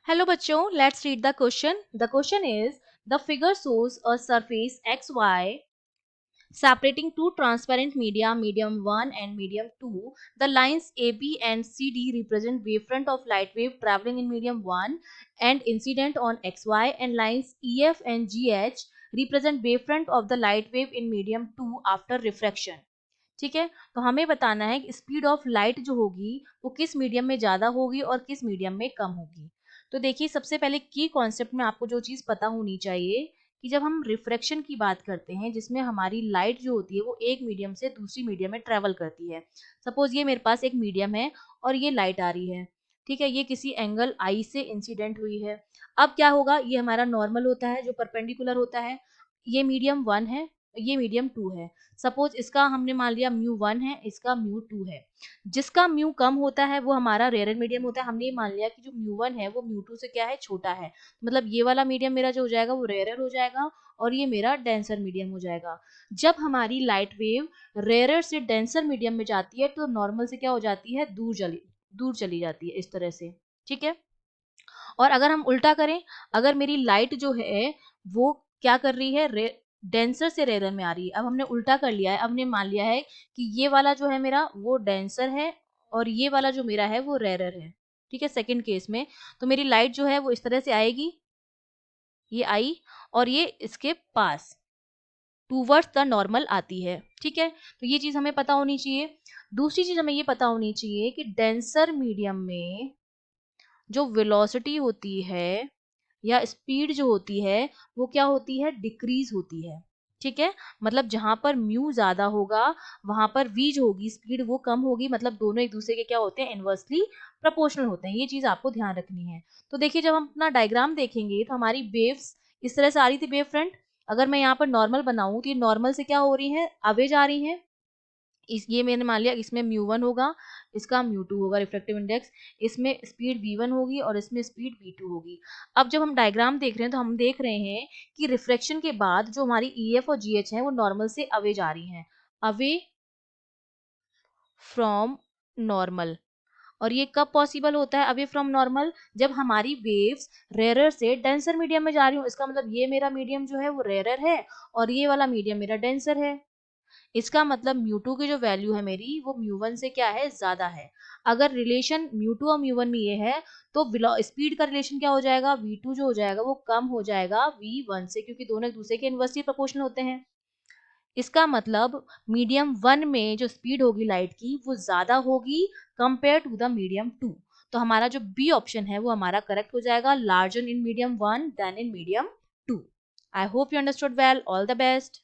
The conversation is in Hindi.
Hello बच्चों, let's read the question. The question is, the figure shows a surface XY separating two transparent media, medium 1 and medium 2. The lines AB and CD represent wavefront of light wave traveling in medium 1 and incident on XY, and lines EF and GH represent wavefront of the light wave in medium 2 after refraction. ठीक है, तो हमें बताना है कि स्पीड ऑफ लाइट जो होगी वो किस मीडियम में ज़्यादा होगी और किस मीडियम में कम होगी। तो देखिए, सबसे पहले की कॉन्सेप्ट में आपको जो चीज़ पता होनी चाहिए कि जब हम रिफ्रैक्शन की बात करते हैं जिसमें हमारी लाइट जो होती है वो एक मीडियम से दूसरी मीडियम में ट्रेवल करती है। सपोज ये मेरे पास एक मीडियम है और ये लाइट आ रही है, ठीक है, ये किसी एंगल आई से इंसिडेंट हुई है। अब क्या होगा, ये हमारा नॉर्मल होता है जो परपेंडिकुलर होता है। ये मीडियम 1 है, ये मीडियम 2 है। सपोज इसका हमने मान लिया म्यू 1 है, इसका म्यू 2 है। जिसका म्यू कम होता है वो हमारा रेयर मीडियम होता है। हमने ये मान लिया कि जो म्यू 1 है वो म्यू 2 से क्या है, छोटा है। मतलब ये वाला मीडियम मेरा जो हो जाएगा वो रेयर हो जाएगा और ये मेरा डेंसर मीडियम हो जाएगा। जब हमारी लाइट वेव रेयर से डेंसर मीडियम में जाती है तो नॉर्मल से क्या हो जाती है, दूर चली जाती है, इस तरह से। ठीक है, और अगर हम उल्टा करें, अगर मेरी लाइट जो है वो क्या कर रही है, डेंसर से रेयर में आ रही है। अब हमने उल्टा कर लिया है, अब हमने मान लिया है कि ये वाला जो है मेरा वो डेंसर है और ये वाला जो मेरा है वो रेयर है। ठीक है, सेकंड केस में तो मेरी लाइट जो है वो इस तरह से आएगी, ये आई और ये इसके पास टूवर्ड्स द नॉर्मल आती है। ठीक है, तो ये चीज हमें पता होनी चाहिए। दूसरी चीज हमें ये पता होनी चाहिए कि डेंसर मीडियम में जो वेलोसिटी होती है या स्पीड जो होती है वो क्या होती है, डिक्रीज होती है। ठीक है, मतलब जहां पर म्यू ज्यादा होगा वहां पर वी जो होगी स्पीड वो कम होगी। मतलब दोनों एक दूसरे के क्या होते हैं, इनवर्सली प्रोपोर्शनल होते हैं। ये चीज आपको ध्यान रखनी है। तो देखिए, जब हम अपना डायग्राम देखेंगे तो हमारी वेव्स इस तरह से आ रही थी, वेव फ्रंट। अगर मैं यहाँ पर नॉर्मल बनाऊं तो ये नॉर्मल से क्या हो रही है, अवे जा रही है। ये मैंने मान लिया इसमें म्यू 1 होगा, इसका म्यू 2 होगा रिफ्लेक्टिव इंडेक्स। इसमें स्पीड v1 होगी और इसमें स्पीड v2 होगी। अब जब हम डायग्राम देख रहे हैं तो हम देख रहे हैं कि रिफ्रैक्शन के बाद जो हमारी EF और GH है वो नॉर्मल से अवे जा रही हैं, अवे फ्रॉम नॉर्मल। और ये कब पॉसिबल होता है अवे फ्रॉम नॉर्मल, जब हमारी वेव्स रेयर से डेंसर मीडियम में जा रही हूँ। इसका मतलब ये मेरा मीडियम जो है वो रेयर है और ये वाला मीडियम मेरा डेंसर है। इसका मतलब म्यू 2 की जो वैल्यू है मेरी वो म्यू 1 से क्या है, ज्यादा है। अगर रिलेशन म्यू 2 और म्यू 1 में ये है तो स्पीड का रिलेशन क्या हो जाएगा, v2 जो हो जाएगा वो कम हो जाएगा v1 से, क्योंकि दोनों एक दूसरे के इनवर्सली प्रोपोर्शनल होते हैं। इसका मतलब मीडियम 1 में जो स्पीड होगी लाइट की वो ज्यादा होगी कंपेयर टू द मीडियम 2। तो हमारा जो बी ऑप्शन है वो हमारा करेक्ट हो जाएगा, larger in medium 1 then in medium 2। I hope you understood well. All the best.